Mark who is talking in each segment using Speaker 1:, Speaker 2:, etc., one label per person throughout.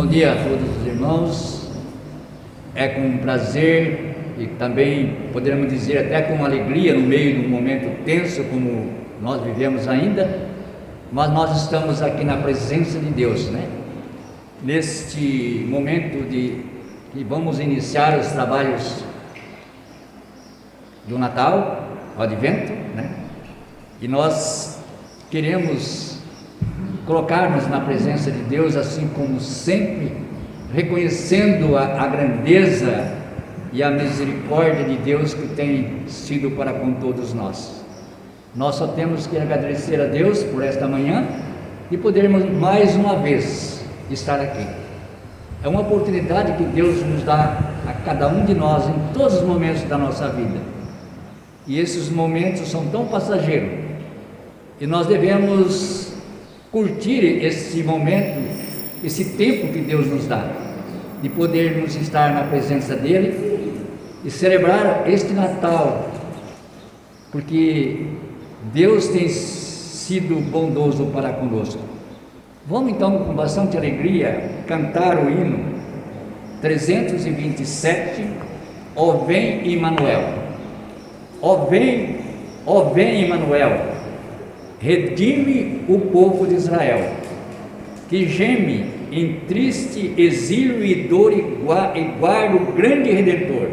Speaker 1: Bom dia a todos os irmãos. É com prazer e também poderíamos dizer até com alegria no meio de um momento tenso como nós vivemos ainda, mas nós estamos aqui na presença de Deus, né? Neste momento que vamos iniciar os trabalhos do Natal, o Advento, né? E nós queremos colocar-nos na presença de Deus, assim como sempre, reconhecendo a grandeza e a misericórdia de Deus que tem sido para com todos nós. Nós só temos que agradecer a Deus por esta manhã e podermos mais uma vez estar aqui. É uma oportunidade que Deus nos dá a cada um de nós em todos os momentos da nossa vida. E esses momentos são tão passageiros e nós devemos curtir esse momento, esse tempo que Deus nos dá, de podermos estar na presença dEle e celebrar este Natal, porque Deus tem sido bondoso para conosco. Vamos então, com bastante alegria, cantar o hino 327, Ó vem Emmanuel. Ó vem Emmanuel, redime o povo de Israel, que geme em triste exílio e dor, e guarda o grande Redentor.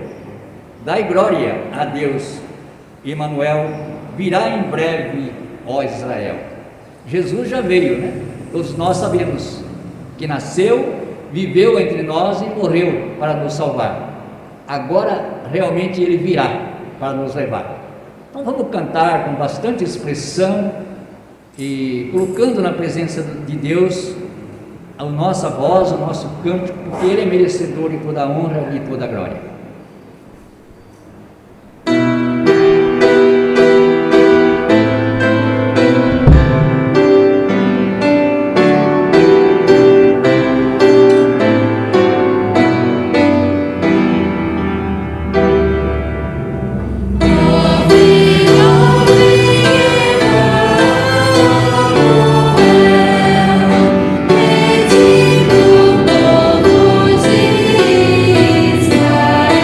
Speaker 1: Dai glória a Deus, Emmanuel virá em breve, ó Israel. Jesus já veio, né? Todos nós sabemos que nasceu, viveu entre nós e morreu para nos salvar. Agora realmente Ele virá para nos levar. Então vamos cantar com bastante expressão e colocando na presença de Deus a nossa voz, o nosso canto, porque Ele é merecedor de toda a honra e toda a glória.
Speaker 2: Israel.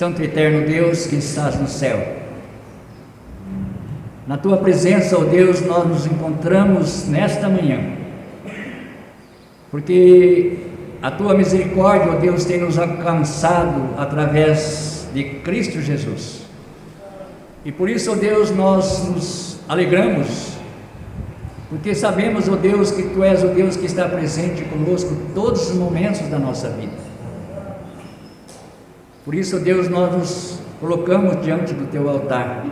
Speaker 1: Santo e eterno Deus que estás no céu. Na tua presença, ó Deus, nós nos encontramos nesta manhã, porque a tua misericórdia, ó Deus, tem nos alcançado através de Cristo Jesus. E por isso, ó Deus, nós nos alegramos, porque sabemos, ó Deus, que tu és o Deus que está presente conosco todos os momentos da nossa vida. Por isso, ó Deus, nós nos colocamos diante do teu altar,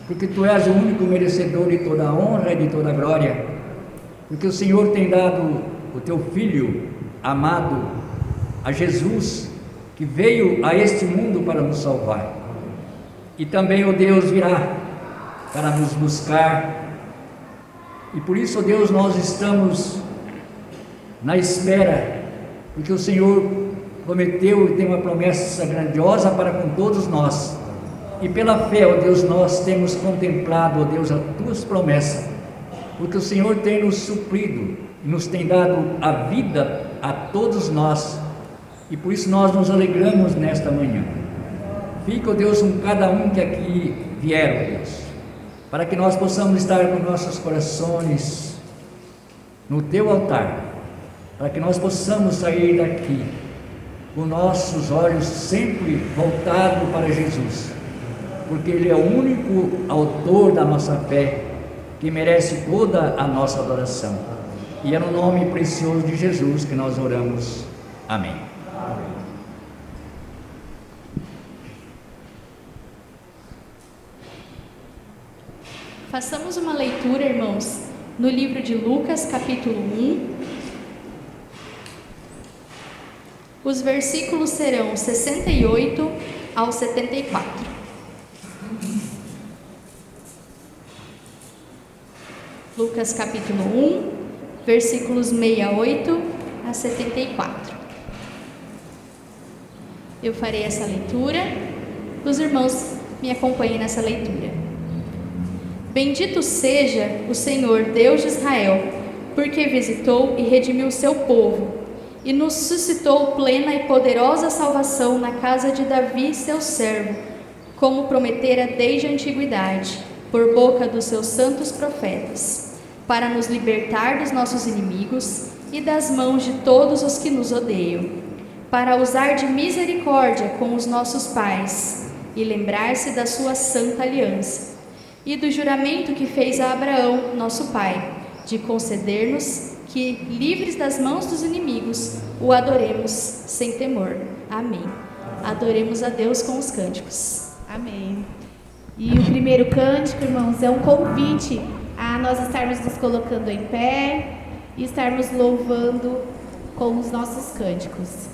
Speaker 1: porque tu és o único merecedor de toda a honra e de toda a glória, porque o Senhor tem dado o teu Filho amado, a Jesus, que veio a este mundo para nos salvar, e também, ó Deus, virá para nos buscar. E por isso, ó Deus, nós estamos na espera, porque o Senhor prometeu e tem uma promessa grandiosa para com todos nós, e pela fé, ó Deus, nós temos contemplado, ó Deus, as tuas promessas, porque o Senhor tem nos suprido e nos tem dado a vida a todos nós, e por isso nós nos alegramos nesta manhã. Fica, ó Deus, com cada um que aqui vier, ó Deus, para que nós possamos estar com nossos corações no teu altar, para que nós possamos sair daqui com nossos olhos sempre voltados para Jesus, porque Ele é o único autor da nossa fé, que merece toda a nossa adoração. E é no nome precioso de Jesus que nós oramos. Amém.
Speaker 2: Façamos uma leitura, irmãos, no livro de Lucas, capítulo 1. Os versículos serão 68 ao 74. Lucas, capítulo 1, versículos 68 a 74. Eu farei essa leitura, os irmãos me acompanhem nessa leitura. Bendito seja o Senhor Deus de Israel, porque visitou e redimiu o seu povo, e nos suscitou plena e poderosa salvação na casa de Davi, seu servo, como prometera desde a antiguidade, por boca dos seus santos profetas, para nos libertar dos nossos inimigos e das mãos de todos os que nos odeiam, para usar de misericórdia com os nossos pais e lembrar-se da sua santa aliança e do juramento que fez a Abraão, nosso pai, de conceder-nos que, livres das mãos dos inimigos, o adoremos sem temor. Amém. Adoremos a Deus com os cânticos.
Speaker 3: Amém. E o primeiro cântico, irmãos, é um convite a nós estarmos nos colocando em pé e estarmos louvando com os nossos cânticos.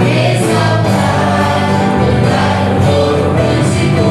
Speaker 4: Exaltado, toda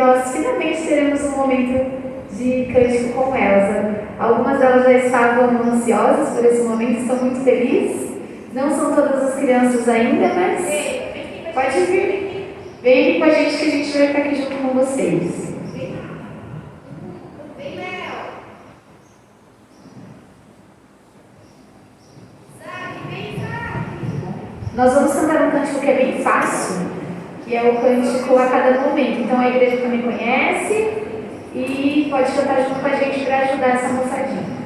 Speaker 4: nós finalmente teremos um momento de cântico com Elsa. Algumas delas já estavam ansiosas por esse momento, estão muito felizes. Não são todas as crianças ainda, mas pode vir. Vem aqui com a gente que a gente vai ficar aqui junto com vocês. Nós vamos cantar um cântico que é bem fácil, que é o cântico A Cada Momento. Então a igreja também conhece e pode cantar junto com a gente para ajudar essa moçadinha.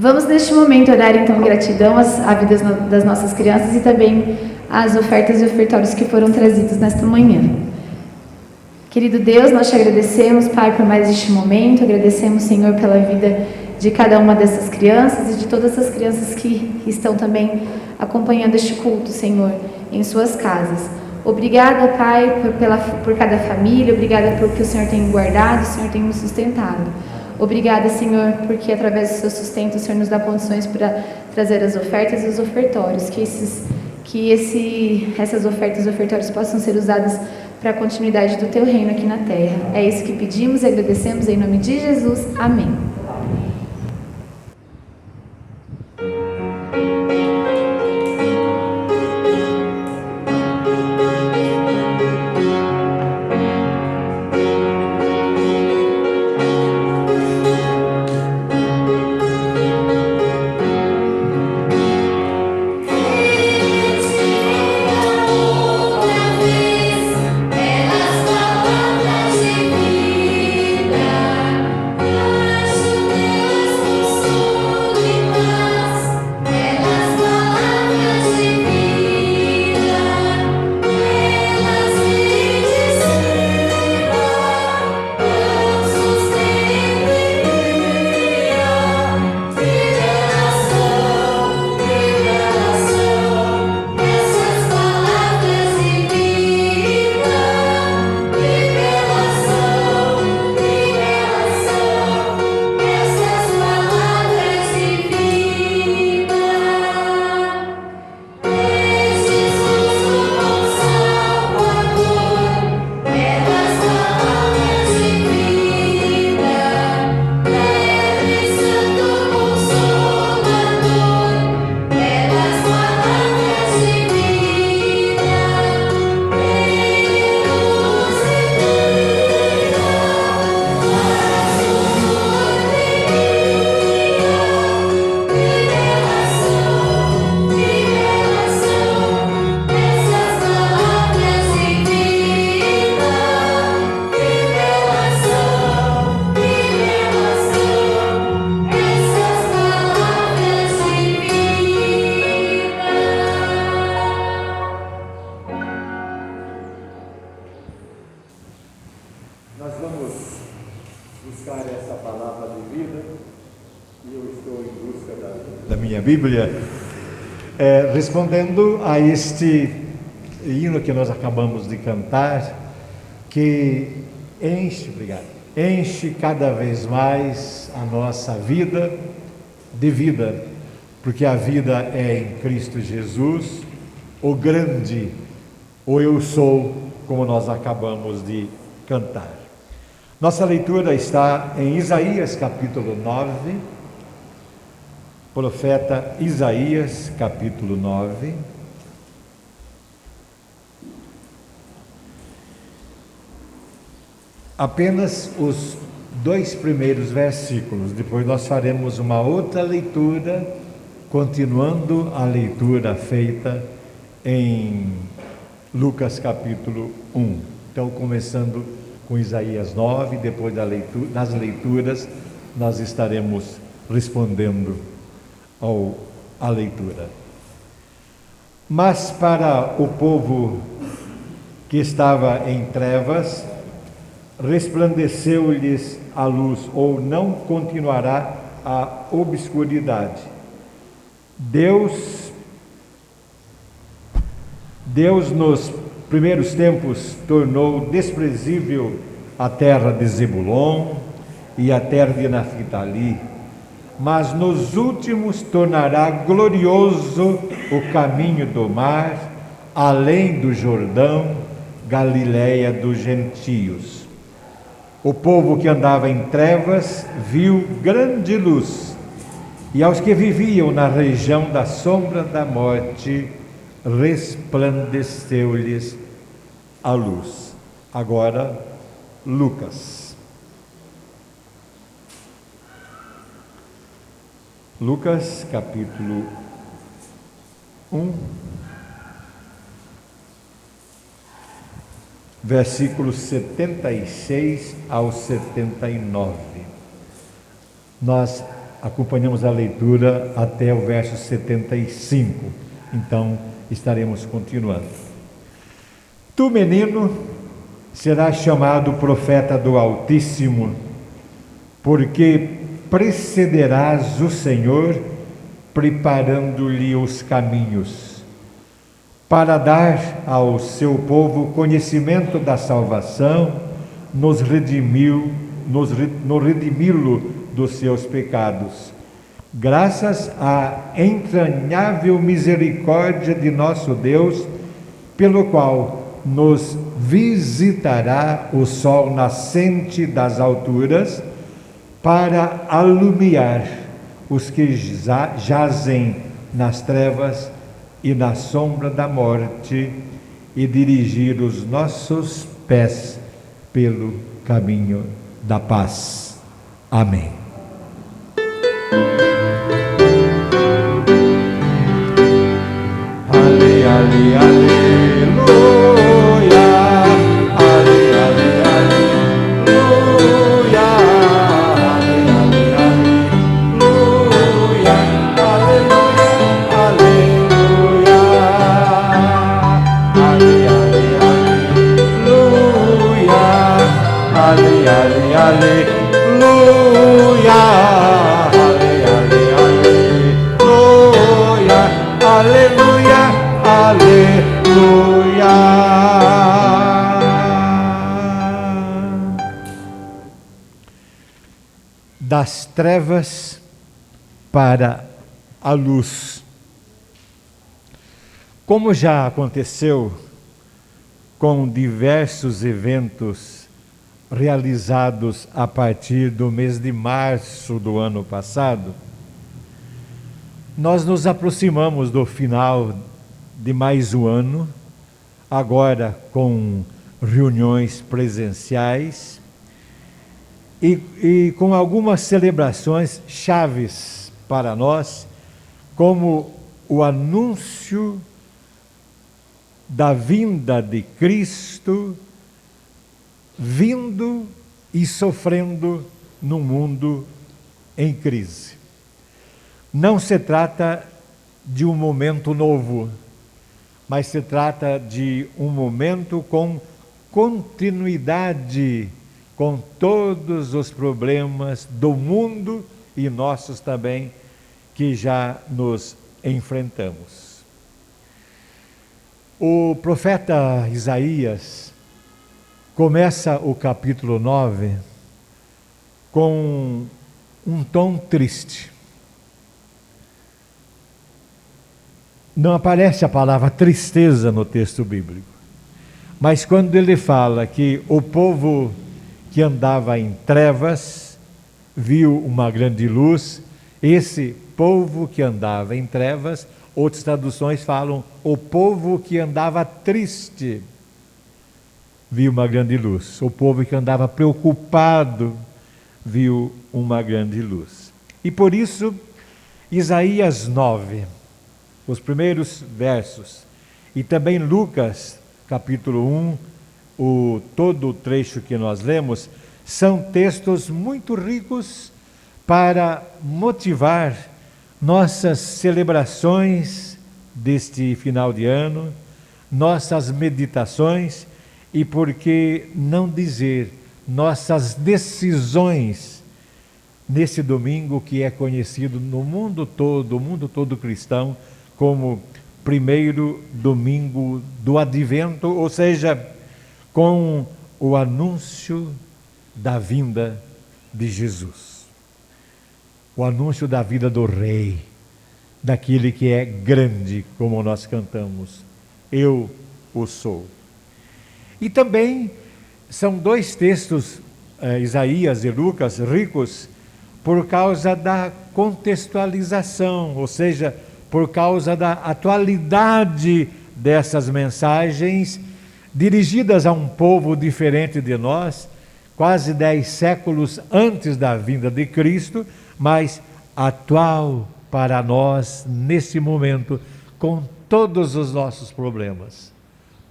Speaker 4: Vamos neste momento orar então gratidão à vida das nossas crianças e também às ofertas e ofertórios que foram trazidos nesta manhã. Querido Deus, nós te agradecemos, Pai, por mais este momento, agradecemos, Senhor, pela vida de cada uma dessas crianças e de todas as crianças que estão também acompanhando este culto, Senhor, em suas casas. Obrigada, Pai, por cada família, obrigada porque o Senhor tem guardado, o Senhor tem nos sustentado. Obrigada, Senhor, porque através do seu sustento o Senhor nos dá condições para trazer as ofertas e os ofertórios, que essas ofertas e ofertórios possam ser usadas para a continuidade do teu reino aqui na terra. É isso que pedimos e agradecemos em nome de Jesus. Amém.
Speaker 5: Pelas palavras de vida, Bíblia, respondendo a este hino que nós acabamos de cantar, que enche cada vez mais a nossa vida de vida, porque a vida é em Cristo Jesus, o grande, o eu sou, como nós acabamos de cantar. Nossa leitura está em Isaías capítulo 9, profeta Isaías capítulo 9. Apenas os 2 primeiros versículos, depois nós faremos uma outra leitura, continuando a leitura feita em Lucas capítulo 1. Então, começando com Isaías 9, depois das leituras, nós estaremos respondendo à leitura. Mas para o povo que estava em trevas, resplandeceu-lhes a luz, ou não continuará a obscuridade. Deus nos primeiros tempos tornou desprezível a terra de Zebulon e a terra de Naftali, mas nos últimos tornará glorioso o caminho do mar, além do Jordão, Galileia dos gentios. O povo que andava em trevas viu grande luz, e aos que viviam na região da sombra da morte, resplandeceu-lhes a luz. Agora, Lucas. Lucas, capítulo 1, versículos 76 ao 79. Nós acompanhamos a leitura até o verso 75, então estaremos continuando. Tu, menino, serás chamado profeta do Altíssimo, porque precederás o Senhor, preparando-lhe os caminhos, para dar ao seu povo conhecimento da salvação, no redimi-lo dos seus pecados, graças à entranhável misericórdia de nosso Deus, pelo qual nos visitará o sol nascente das alturas, para alumiar os que jazem nas trevas e na sombra da morte, e dirigir os nossos pés pelo caminho da paz. Amém. Ale, ale, aleluia. Ale, ale, aleluia. Ale, ale, aleluia. Aleluia, aleluia. Ale, ale, aleluia. Ale, ale, aleluia. Aleluia, aleluia. Das trevas para a luz. Como já aconteceu com diversos eventos realizados a partir do mês de março do ano passado, nós nos aproximamos do final de mais um ano, agora com reuniões presenciais e com algumas celebrações chaves para nós, como o anúncio da vinda de Cristo, vindo e sofrendo num mundo em crise. Não se trata de um momento novo, mas se trata de um momento com continuidade com todos os problemas do mundo e nossos também, que já nos enfrentamos. O profeta Isaías começa o capítulo 9 com um tom triste. Não aparece a palavra tristeza no texto bíblico, mas quando ele fala que o povo que andava em trevas viu uma grande luz, esse povo que andava em trevas, outras traduções falam, o povo que andava triste viu uma grande luz. O povo que andava preocupado viu uma grande luz. E por isso, Isaías 9, os primeiros versos, e também Lucas, capítulo 1, todo o trecho que nós lemos, são textos muito ricos para motivar nossas celebrações deste final de ano, nossas meditações e, por que não dizer, nossas decisões nesse domingo que é conhecido no mundo todo, o mundo todo cristão, como primeiro domingo do Advento, ou seja, com o anúncio da vinda de Jesus. O anúncio da vida do Rei, daquele que é grande, como nós cantamos, eu o sou. E também são dois textos, Isaías e Lucas, ricos, por causa da contextualização, ou seja, por causa da atualidade dessas mensagens, dirigidas a um povo diferente de nós, quase 10 séculos antes da vinda de Cristo, mas atual para nós nesse momento, com todos os nossos problemas.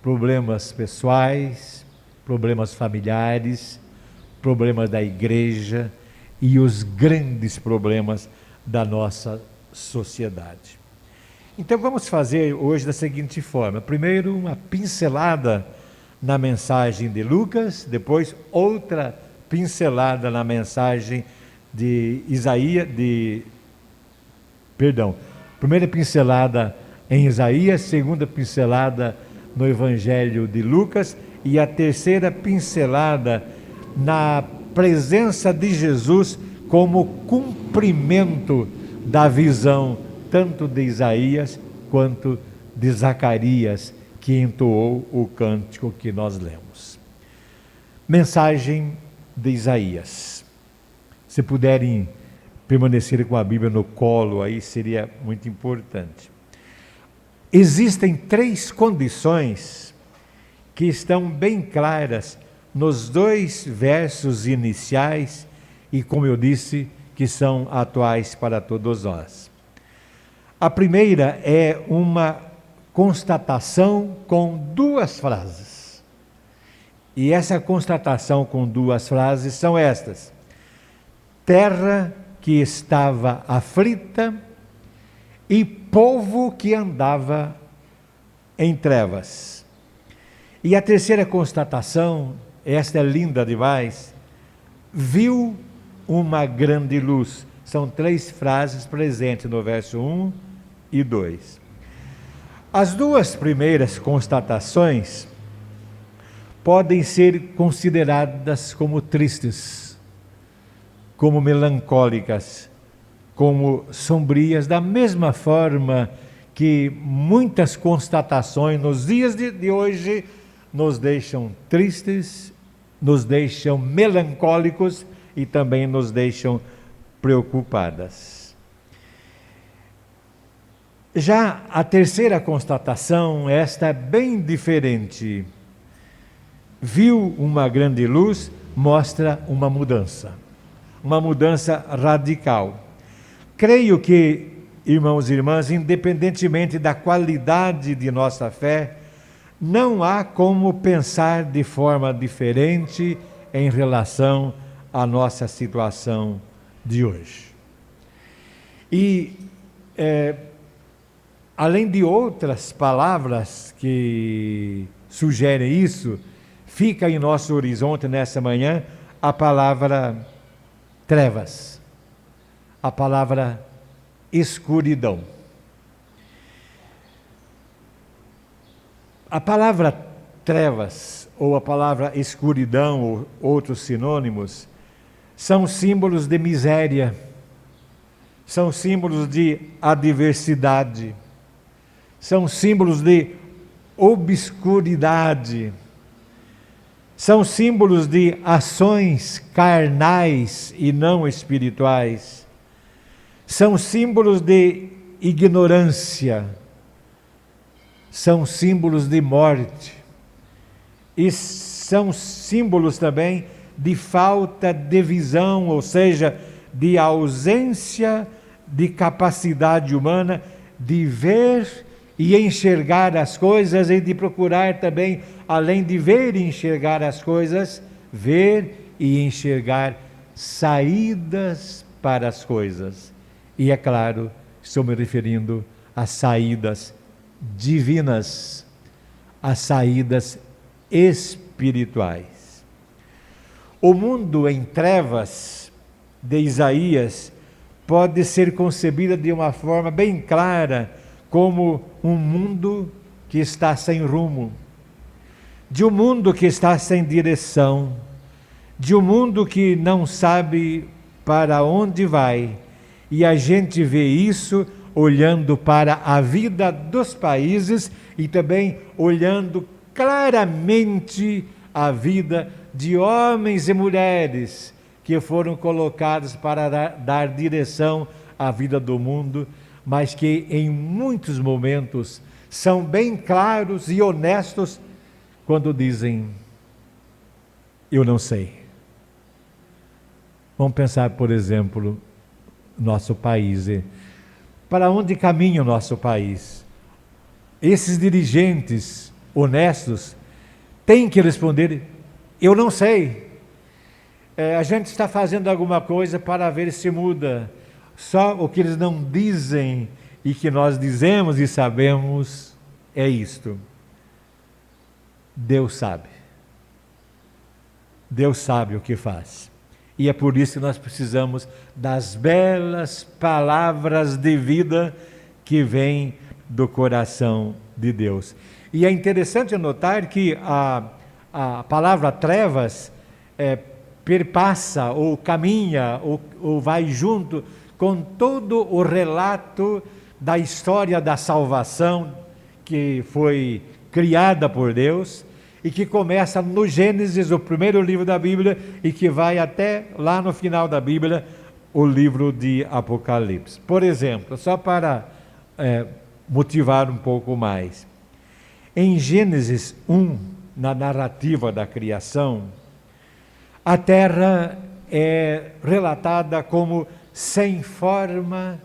Speaker 5: Problemas pessoais, problemas familiares, problemas da igreja e os grandes problemas da nossa sociedade. Então vamos fazer hoje da seguinte forma: primeiro uma pincelada na mensagem de Lucas, depois outra pincelada na mensagem de Isaías, primeira pincelada em Isaías, segunda pincelada no Evangelho de Lucas e a terceira pincelada na presença de Jesus como cumprimento da visão tanto de Isaías quanto de Zacarias, que entoou o cântico que nós lemos. Mensagem de Isaías. Se puderem permanecer com a Bíblia no colo, aí seria muito importante. Existem 3 condições que estão bem claras nos 2 versos iniciais e, como eu disse, que são atuais para todos nós. A primeira é uma constatação com 2 frases. E essa constatação com 2 frases são estas: terra que estava aflita e povo que andava em trevas. E a terceira constatação, esta é linda demais, viu uma grande luz. São 3 frases presentes no verso 1 e 2. As 2 primeiras constatações podem ser consideradas como tristes, como melancólicas, como sombrias, da mesma forma que muitas constatações nos dias de hoje nos deixam tristes, nos deixam melancólicos e também nos deixam preocupadas. Já a terceira constatação, esta é bem diferente. Viu uma grande luz, mostra uma mudança radical. Creio que, irmãos e irmãs, independentemente da qualidade de nossa fé, não há como pensar de forma diferente em relação à nossa situação de hoje. E, além de outras palavras que sugerem isso, fica em nosso horizonte nessa manhã a palavra trevas, a palavra escuridão. A palavra trevas, ou a palavra escuridão, ou outros sinônimos, são símbolos de miséria, são símbolos de adversidade, são símbolos de obscuridade, são símbolos de ações carnais e não espirituais, são símbolos de ignorância, são símbolos de morte, e são símbolos também de falta de visão, ou seja, de ausência de capacidade humana de ver e enxergar as coisas, e de procurar também, além de ver e enxergar as coisas, ver e enxergar saídas para as coisas. E é claro, estou me referindo às saídas divinas, às saídas espirituais. O mundo em trevas de Isaías pode ser concebido de uma forma bem clara como um mundo que está sem rumo, de um mundo que está sem direção, de um mundo que não sabe para onde vai. E a gente vê isso olhando para a vida dos países e também olhando claramente a vida de homens e mulheres que foram colocados para dar direção à vida do mundo, mas que em muitos momentos são bem claros e honestos quando dizem: eu não sei. Vamos pensar, por exemplo, nosso país. Para onde caminha o nosso país? Esses dirigentes honestos têm que responder: eu não sei. A gente está fazendo alguma coisa para ver se muda. Só o que eles não dizem e que nós dizemos e sabemos é isto: Deus sabe. Deus sabe o que faz. E é por isso que nós precisamos das belas palavras de vida que vêm do coração de Deus. E é interessante notar que a palavra trevas perpassa ou caminha ou vai junto com todo o relato da história da salvação que foi criada por Deus e que começa no Gênesis, o primeiro livro da Bíblia, e que vai até lá no final da Bíblia, o livro de Apocalipse. Por exemplo, só para motivar um pouco mais, em Gênesis 1, na narrativa da criação, a terra é relatada como sem forma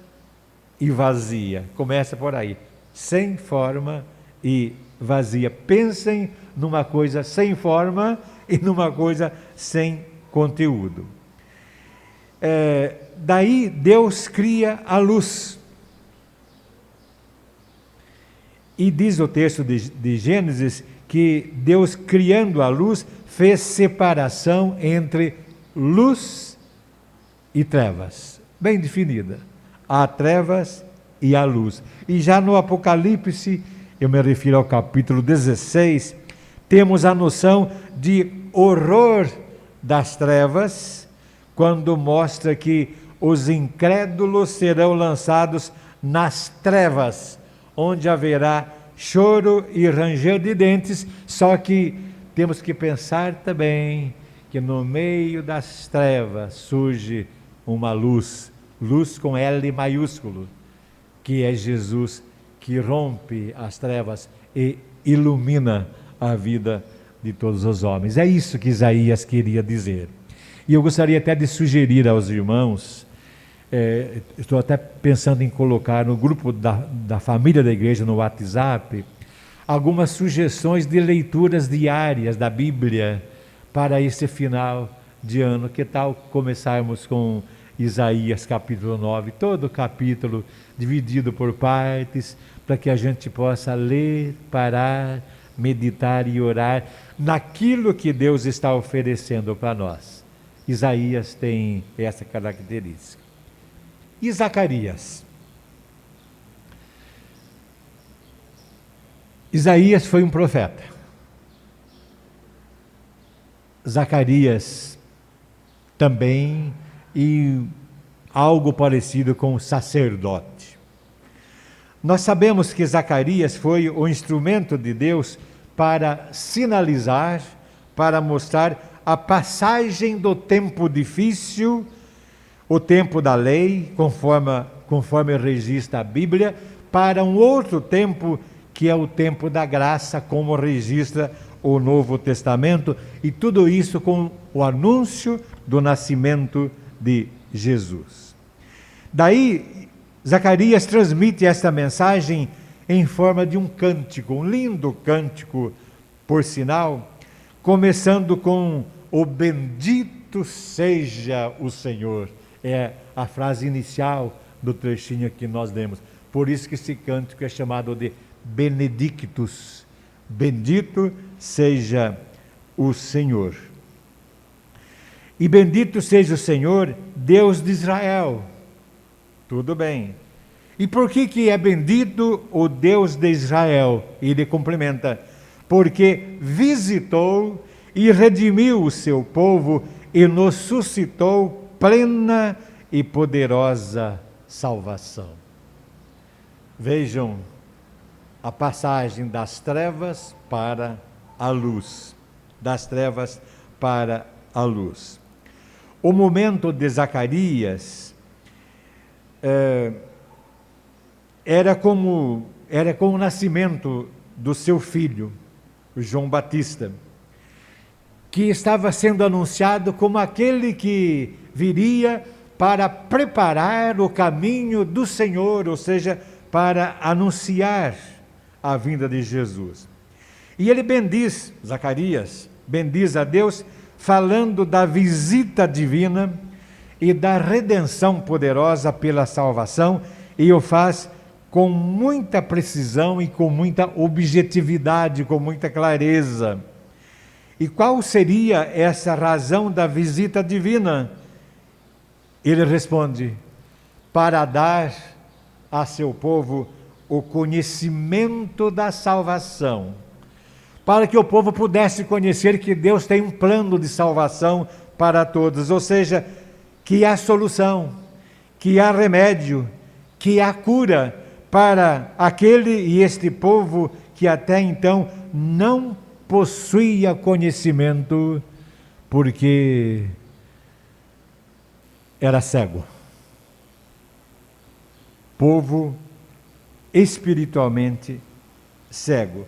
Speaker 5: e vazia. Começa por aí, sem forma e vazia. Pensem numa coisa sem forma e numa coisa sem conteúdo. Daí Deus cria a luz. E diz o texto de Gênesis que Deus, criando a luz, fez separação entre luz e trevas, bem definida. Há trevas e há luz. E já no Apocalipse, eu me refiro ao capítulo 16, temos a noção de horror das trevas, quando mostra que os incrédulos serão lançados nas trevas, onde haverá choro e ranger de dentes. Só que temos que pensar também que no meio das trevas surge uma luz, luz com L maiúsculo, que é Jesus, que rompe as trevas e ilumina a vida de todos os homens. É isso que Isaías queria dizer. E eu gostaria até de sugerir aos irmãos, estou até pensando em colocar no grupo da família da igreja no WhatsApp, algumas sugestões de leituras diárias da Bíblia para esse final de ano. Que tal começarmos com Isaías capítulo 9, todo o capítulo dividido por partes, para que a gente possa ler, parar, meditar e orar naquilo que Deus está oferecendo para nós. Isaías tem essa característica. E Zacarias? Isaías foi um profeta. Zacarias também, e algo parecido com o sacerdote. Nós sabemos que Zacarias foi o instrumento de Deus para sinalizar, para mostrar a passagem do tempo difícil, o tempo da lei, conforme registra a Bíblia, para um outro tempo que é o tempo da graça, como registra o Novo Testamento, e tudo isso com o anúncio do nascimento de Jesus. Daí, Zacarias transmite esta mensagem em forma de um cântico, um lindo cântico, por sinal, começando com o bendito seja o Senhor. É a frase inicial do trechinho que nós lemos. Por isso que esse cântico é chamado de Benedictus. Bendito seja o Senhor. E bendito seja o Senhor, Deus de Israel. Tudo bem. E por que é bendito o Deus de Israel? Ele complementa: porque visitou e redimiu o seu povo e nos suscitou plena e poderosa salvação. Vejam a passagem das trevas para a luz. Das trevas para a luz. O momento de Zacarias era como o nascimento do seu filho, João Batista, que estava sendo anunciado como aquele que viria para preparar o caminho do Senhor, ou seja, para anunciar a vinda de Jesus. E ele bendiz, Zacarias, bendiz a Deus, falando da visita divina e da redenção poderosa pela salvação, e o faz com muita precisão e com muita objetividade, com muita clareza. E qual seria essa razão da visita divina? Ele responde: para dar a seu povo o conhecimento da salvação, para que o povo pudesse conhecer que Deus tem um plano de salvação para todos, ou seja, que há solução, que há remédio, que há cura para aquele e este povo que até então não possuía conhecimento, porque era cego. Povo espiritualmente cego.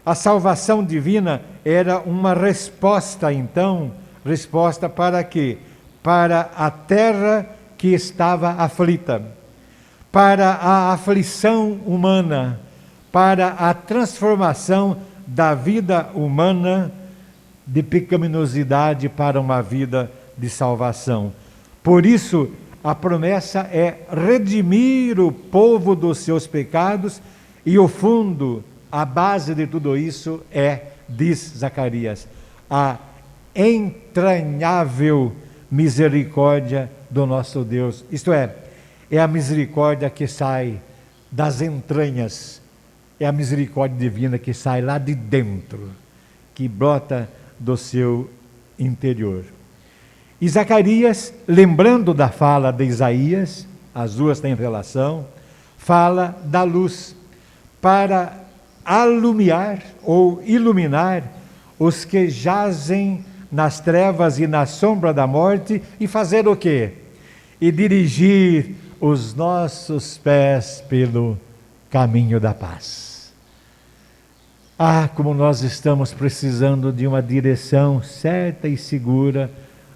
Speaker 5: A salvação divina era uma resposta, então, resposta para quê? Para a terra que estava aflita, para a aflição humana, para a transformação da vida humana de pecaminosidade para uma vida de salvação. Por isso, a promessa é redimir o povo dos seus pecados, e o fundo, a base de tudo isso é, diz Zacarias, a entranhável misericórdia do nosso Deus. Isto é a misericórdia que sai das entranhas, é a misericórdia divina que sai lá de dentro, que brota do seu interior. E Zacarias, lembrando da fala de Isaías, as duas têm relação, fala da luz para alumiar ou iluminar os que jazem nas trevas e na sombra da morte, e fazer o quê? E dirigir os nossos pés pelo caminho da paz. Ah, como nós estamos precisando de uma direção certa e segura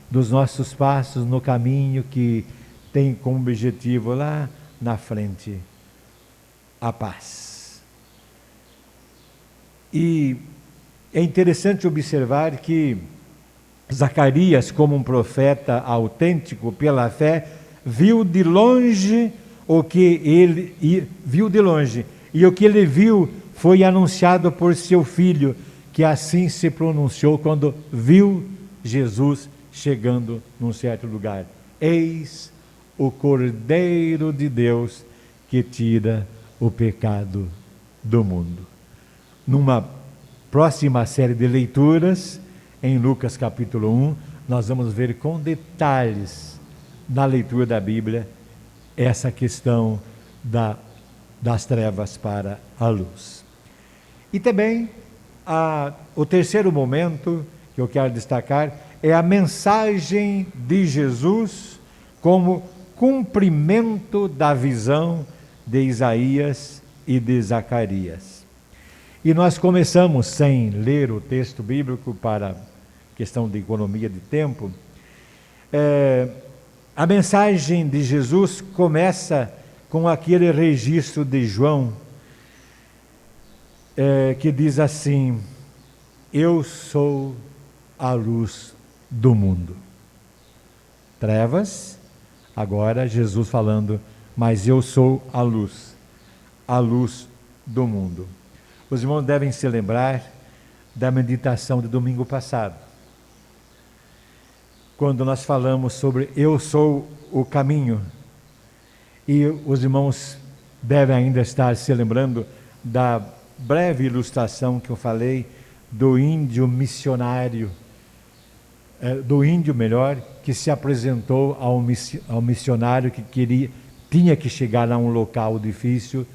Speaker 5: dos nossos passos no caminho que tem como objetivo lá na frente a paz. E é interessante observar que Zacarias, como um profeta autêntico pela fé, viu de longe o que ele viu de longe, e o que ele viu foi anunciado por seu filho, que assim se pronunciou quando viu Jesus chegando num certo lugar: eis o Cordeiro de Deus que tira o pecado do mundo. numa próxima série de leituras, em Lucas capítulo 1, nós vamos ver com detalhes, na leitura da Bíblia, essa questão das trevas para a luz. E também, o terceiro momento que eu quero destacar é a mensagem de Jesus como cumprimento da visão de Isaías e de Zacarias. E nós começamos, sem ler o texto bíblico para questão de economia de tempo, a mensagem de Jesus começa com aquele registro de João, que diz assim: eu sou a luz do mundo. Trevas, agora Jesus falando, mas eu sou a luz do mundo. Os irmãos devem se lembrar da meditação de domingo passado, quando nós falamos sobre eu sou o caminho, e os irmãos devem ainda estar se lembrando da breve ilustração que eu falei do índio missionário, que se apresentou ao missionário que tinha que chegar a um local difícil,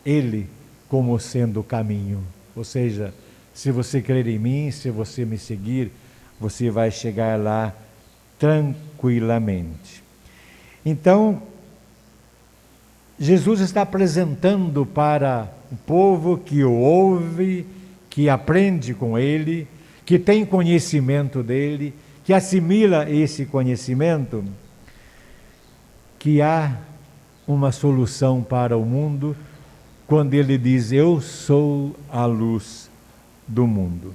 Speaker 5: ele como sendo o caminho. Ou seja, se você crer em mim, se você me seguir, você vai chegar lá tranquilamente. Então, Jesus está apresentando para o povo que o ouve, que aprende com ele, que tem conhecimento dele, que assimila esse conhecimento, que há uma solução para o mundo quando ele diz: eu sou a luz do mundo.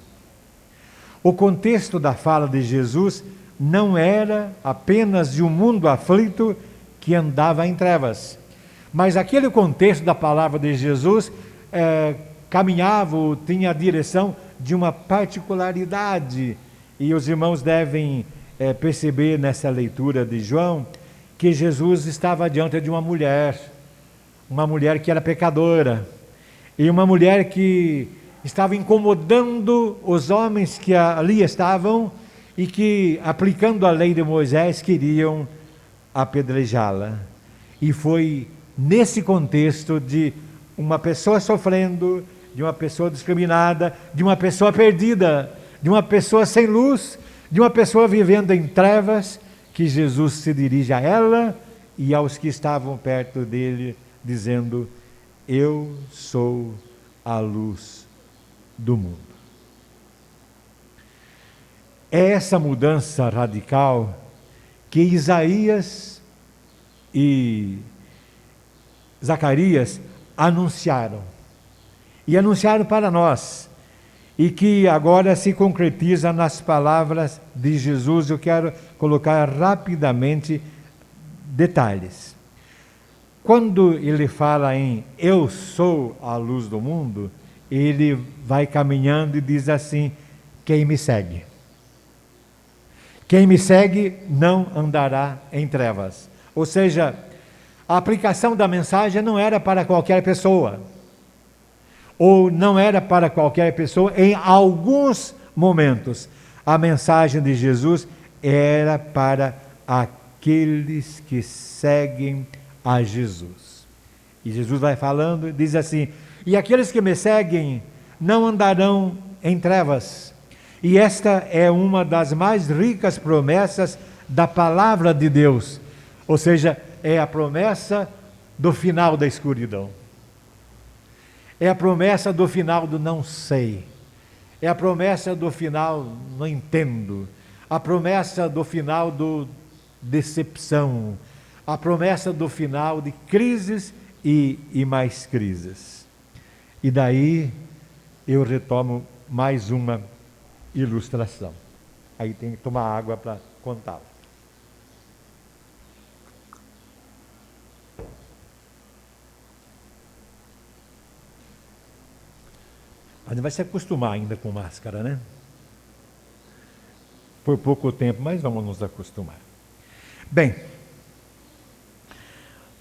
Speaker 5: O contexto da fala de Jesus não era apenas de um mundo aflito que andava em trevas, mas aquele contexto da palavra de Jesus caminhava, tinha a direção de uma particularidade, e os irmãos devem perceber nessa leitura de João que Jesus estava diante de uma mulher que era pecadora, e uma mulher que estava incomodando os homens que ali estavam e que, aplicando a lei de Moisés, queriam apedrejá-la. E foi nesse contexto de uma pessoa sofrendo, de uma pessoa discriminada, de uma pessoa perdida, de uma pessoa sem luz, de uma pessoa vivendo em trevas, que Jesus se dirige a ela e aos que estavam perto dele, dizendo: eu sou a luz do mundo. É essa mudança radical que Isaías e Zacarias anunciaram, e anunciaram para nós, e que agora se concretiza nas palavras de Jesus. Eu quero colocar rapidamente detalhes. Quando ele fala em eu sou a luz do mundo, ele vai caminhando e diz assim: quem me segue? Quem me segue não andará em trevas. Ou seja, a aplicação da mensagem não era para qualquer pessoa, ou não era para qualquer pessoa em alguns momentos. A mensagem de Jesus era para aqueles que seguem a Jesus. E Jesus vai falando e diz assim: e aqueles que me seguem não andarão em trevas. E esta é uma das mais ricas promessas da palavra de Deus. Ou seja, é a promessa do final da escuridão. É a promessa do final do não sei. É a promessa do final não entendo. A promessa do final do decepção. A promessa do final de crises e mais crises. E daí eu retomo mais uma ilustração. Aí tem que tomar água para contá-la. A gente vai se acostumar ainda com máscara, né? Por pouco tempo, mas vamos nos acostumar. Bem,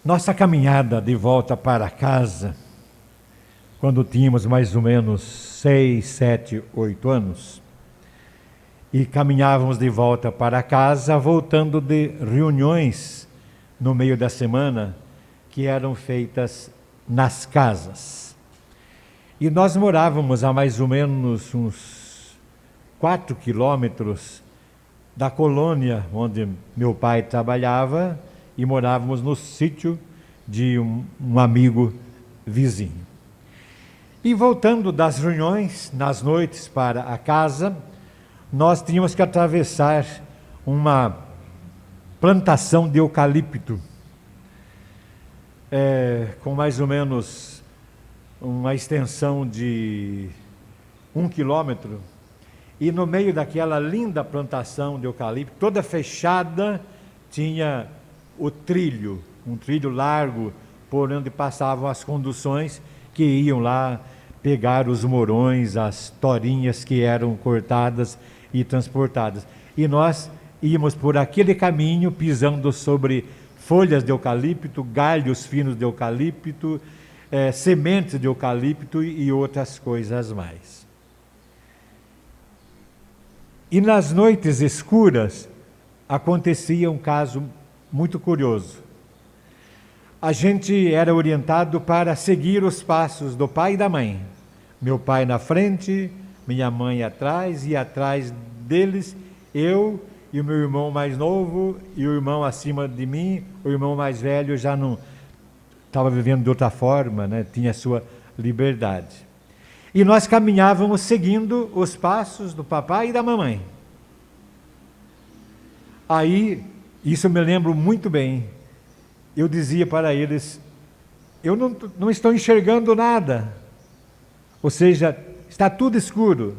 Speaker 5: nossa caminhada de volta para casa quando tínhamos mais ou menos 6, 7, 8 anos, e caminhávamos de volta para casa, voltando de reuniões no meio da semana, que eram feitas nas casas. E nós morávamos a mais ou menos uns 4 quilômetros da colônia onde meu pai trabalhava, e morávamos no sítio de um amigo vizinho. E voltando das reuniões, nas noites para a casa, nós tínhamos que atravessar uma plantação de eucalipto, com mais ou menos uma extensão de 1 quilômetro, e no meio daquela linda plantação de eucalipto, toda fechada, tinha o trilho, um trilho largo, por onde passavam as conduções que iam lá pegar os morões, as torinhas que eram cortadas e transportadas. E nós íamos por aquele caminho, pisando sobre folhas de eucalipto, galhos finos de eucalipto, sementes de eucalipto e outras coisas mais. E nas noites escuras acontecia um caso muito curioso. A gente era orientado para seguir os passos do pai e da mãe. Meu pai na frente, minha mãe atrás, e atrás deles eu e o meu irmão mais novo, e o irmão acima de mim. O irmão mais velho já não estava vivendo de outra forma, né? Tinha sua liberdade. E nós caminhávamos seguindo os passos do papai e da mamãe. Aí, isso eu me lembro muito bem, eu dizia para eles: eu não estou enxergando nada, ou seja, está tudo escuro.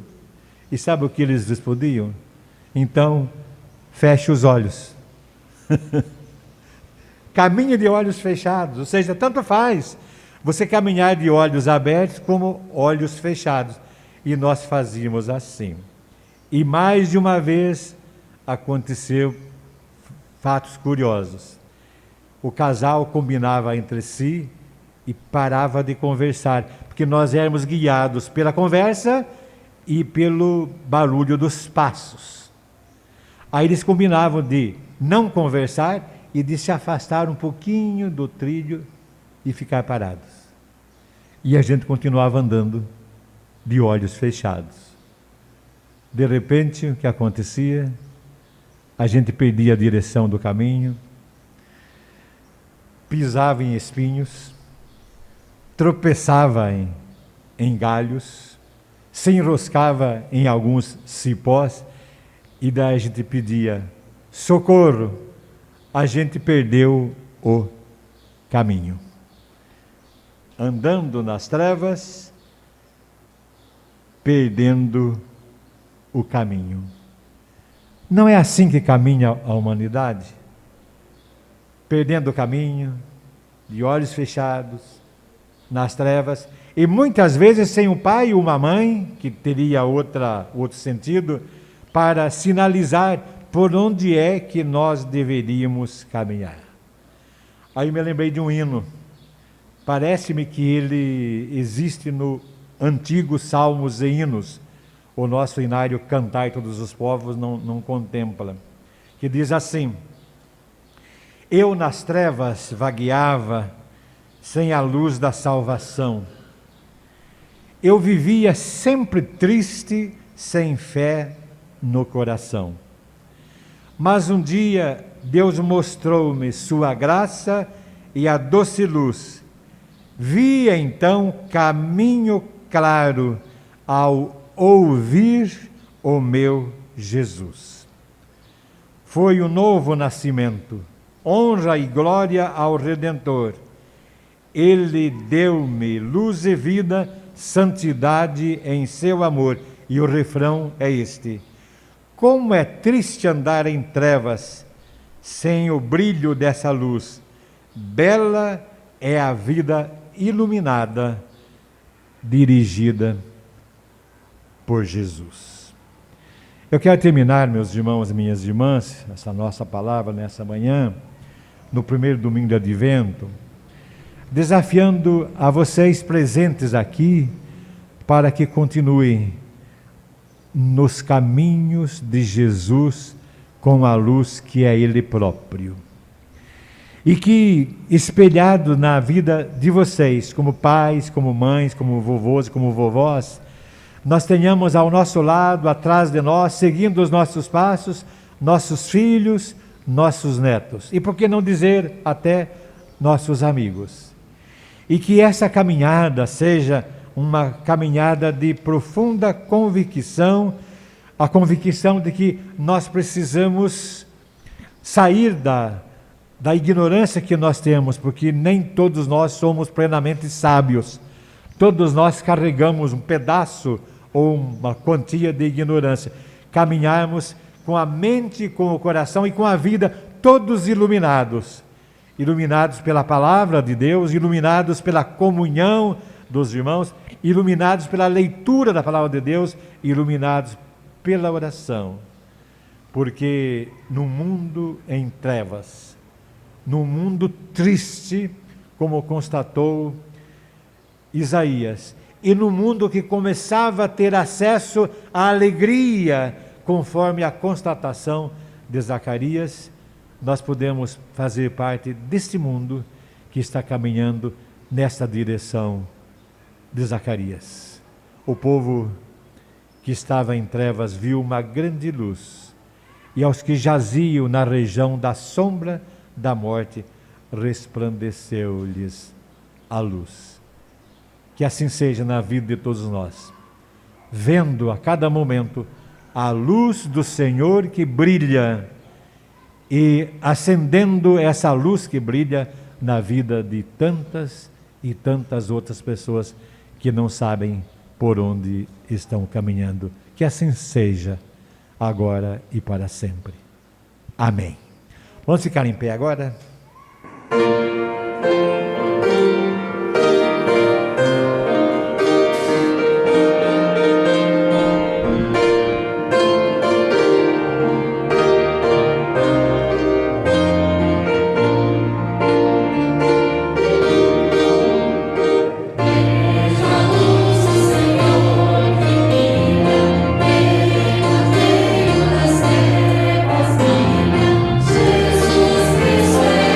Speaker 5: E sabe o que eles respondiam? Então, feche os olhos. Caminhe de olhos fechados, ou seja, tanto faz você caminhar de olhos abertos como olhos fechados. E nós fazíamos assim. E mais de uma vez aconteceu fatos curiosos. O casal combinava entre si e parava de conversar, porque nós éramos guiados pela conversa e pelo barulho dos passos. Aí eles combinavam de não conversar e de se afastar um pouquinho do trilho e ficar parados. E a gente continuava andando de olhos fechados. De repente, o que acontecia? A gente perdia a direção do caminho, pisava em espinhos, tropeçava em galhos, se enroscava em alguns cipós, e daí a gente pedia socorro. A gente perdeu o caminho. Andando nas trevas, perdendo o caminho. Não é assim que caminha a humanidade? Perdendo o caminho, de olhos fechados, nas trevas, e muitas vezes sem um pai e uma mãe, que teria outro sentido, para sinalizar por onde é que nós deveríamos caminhar. Aí me lembrei de um hino. Parece-me que ele existe no antigo Salmos e Hinos. O nosso hinário Cantai Todos os Povos não contempla. Que diz assim: eu nas trevas vagueava, sem a luz da salvação. Eu vivia sempre triste, sem fé no coração. Mas um dia Deus mostrou-me sua graça e a doce luz. Vi então caminho claro ao ouvir o meu Jesus. Foi um novo nascimento, honra e glória ao Redentor. Ele deu-me luz e vida, santidade em seu amor. E o refrão é este: como é triste andar em trevas, sem o brilho dessa luz. Bela é a vida iluminada, dirigida por Jesus. Eu quero terminar, meus irmãos e minhas irmãs, essa nossa palavra nessa manhã, no primeiro domingo de Advento, desafiando a vocês presentes aqui para que continuem nos caminhos de Jesus com a luz que é Ele próprio. E que, espelhado na vida de vocês, como pais, como mães, como vovôs, como vovós, nós tenhamos ao nosso lado, atrás de nós, seguindo os nossos passos, nossos filhos, nossos netos. E por que não dizer até nossos amigos? E que essa caminhada seja uma caminhada de profunda convicção, a convicção de que nós precisamos sair da ignorância que nós temos, porque nem todos nós somos plenamente sábios. Todos nós carregamos um pedaço ou uma quantia de ignorância. Caminharmos com a mente, com o coração e com a vida todos iluminados. Iluminados pela palavra de Deus, iluminados pela comunhão dos irmãos, iluminados pela leitura da palavra de Deus, iluminados pela oração. Porque no mundo em trevas, num mundo triste, como constatou Isaías, e no mundo que começava a ter acesso à alegria, conforme a constatação de Zacarias, nós podemos fazer parte deste mundo que está caminhando nesta direção de Zacarias. O povo que estava em trevas viu uma grande luz, e aos que jaziam na região da sombra da morte, resplandeceu-lhes a luz. Que assim seja na vida de todos nós, vendo a cada momento a luz do Senhor que brilha e acendendo essa luz que brilha na vida de tantas e tantas outras pessoas que não sabem por onde estão caminhando. Que assim seja agora e para sempre. Amém. Vamos ficar em pé agora?
Speaker 6: Jesus Cristo é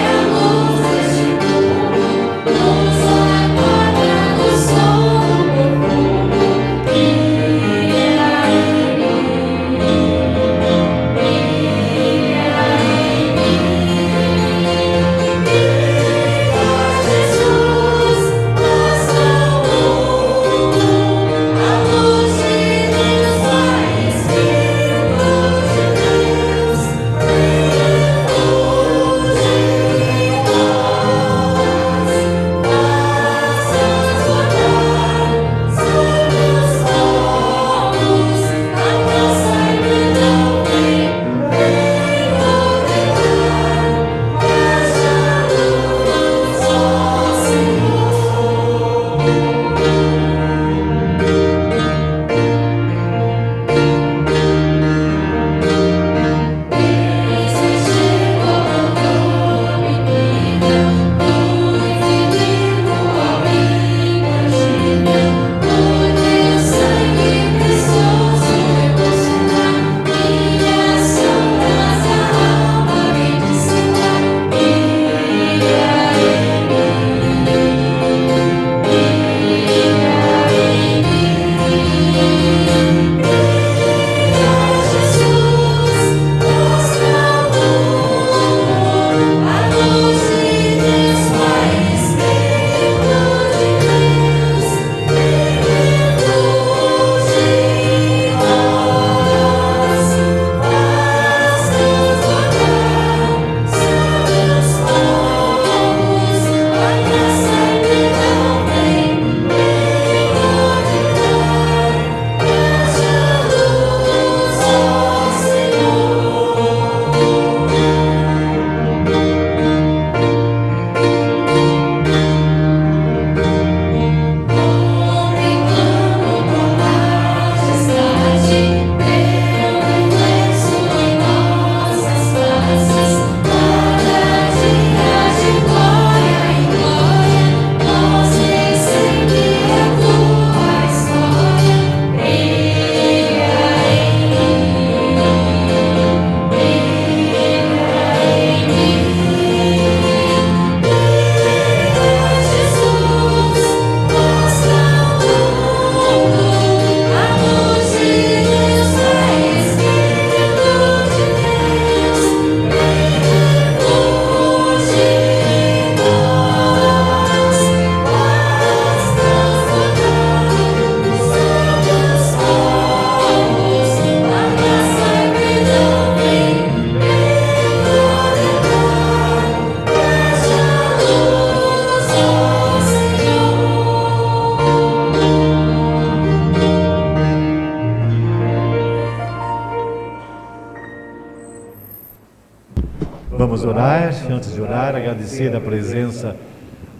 Speaker 5: vamos orar. Antes de orar, agradecer a presença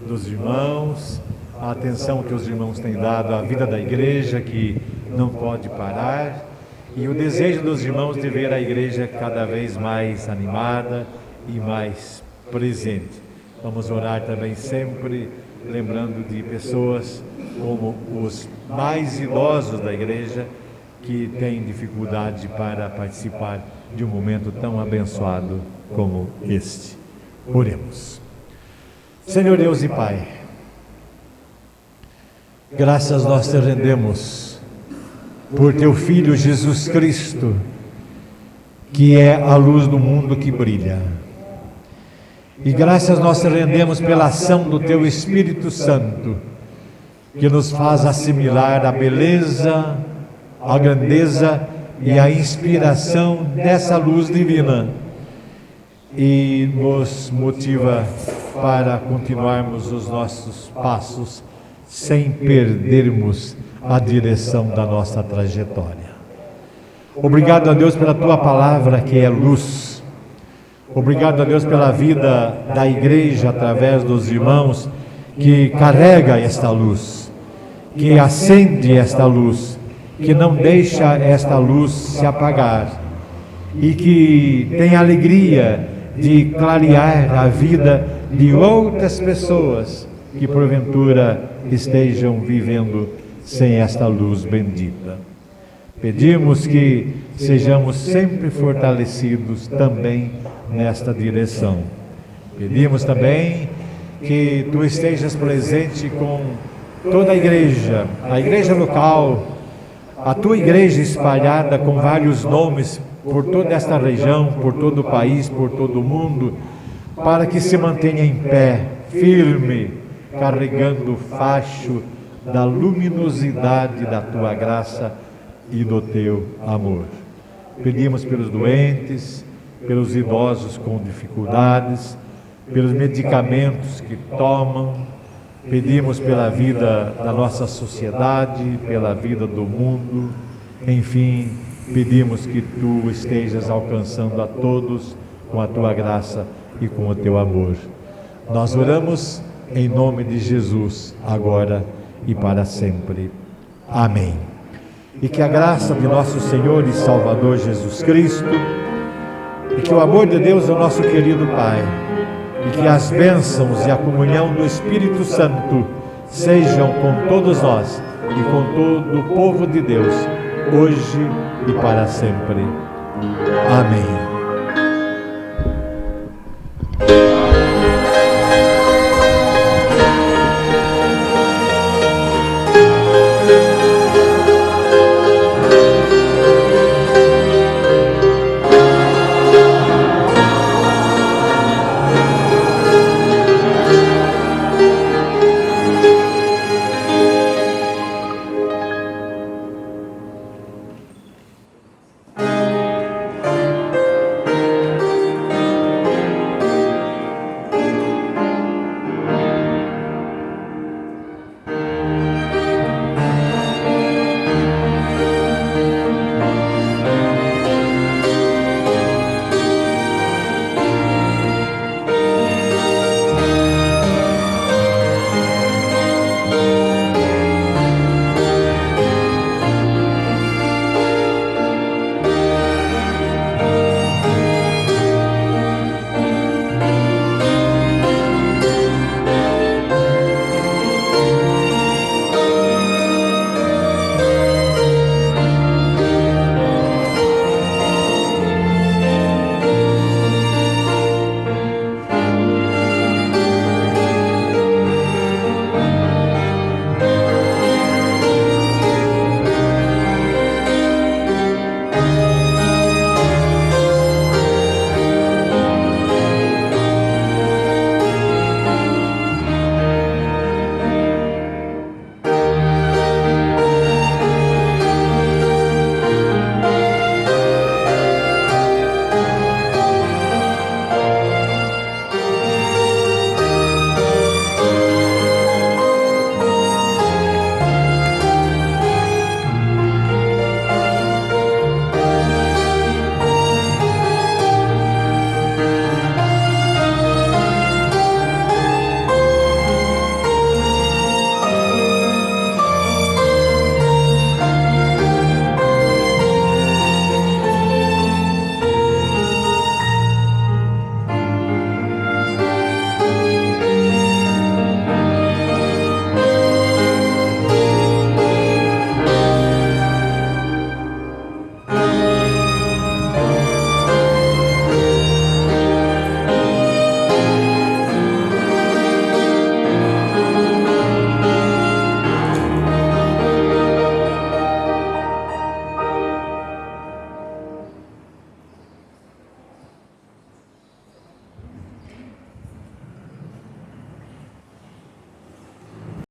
Speaker 5: dos irmãos, a atenção que os irmãos têm dado à vida da igreja, que não pode parar, e o desejo dos irmãos de ver a igreja cada vez mais animada e mais presente. Vamos orar também sempre lembrando de pessoas como os mais idosos da igreja, que têm dificuldade para participar de um momento tão abençoado como este. Oremos. Senhor Deus e Pai, graças nós te rendemos por teu Filho Jesus Cristo, que é a luz do mundo que brilha. E graças nós te rendemos pela ação do teu Espírito Santo, que nos faz assimilar a beleza, a grandeza e a inspiração dessa luz divina, e nos motiva para continuarmos os nossos passos sem perdermos a direção da nossa trajetória. Obrigado a Deus pela tua palavra, que é luz. Obrigado a Deus pela vida da igreja através dos irmãos, que carrega esta luz, que acende esta luz, que não deixa esta luz se apagar, e que tem alegria de clarear a vida de outras pessoas que porventura estejam vivendo sem esta luz bendita. Pedimos que sejamos sempre fortalecidos também nesta direção. Pedimos também que tu estejas presente com toda a igreja local, a tua igreja espalhada com vários nomes por toda esta região, por todo o país, por todo o mundo, para que se mantenha em pé, firme, carregando o facho da luminosidade da tua graça e do teu amor. Pedimos pelos doentes, pelos idosos com dificuldades, pelos medicamentos que tomam, pedimos pela vida da nossa sociedade, pela vida do mundo, enfim, pedimos que tu estejas alcançando a todos com a tua graça e com o teu amor. Nós oramos em nome de Jesus, agora e para sempre. Amém. E que a graça de nosso Senhor e Salvador Jesus Cristo, e que o amor de Deus, o nosso querido Pai, e que as bênçãos e a comunhão do Espírito Santo sejam com todos nós e com todo o povo de Deus, hoje e para sempre. Amém.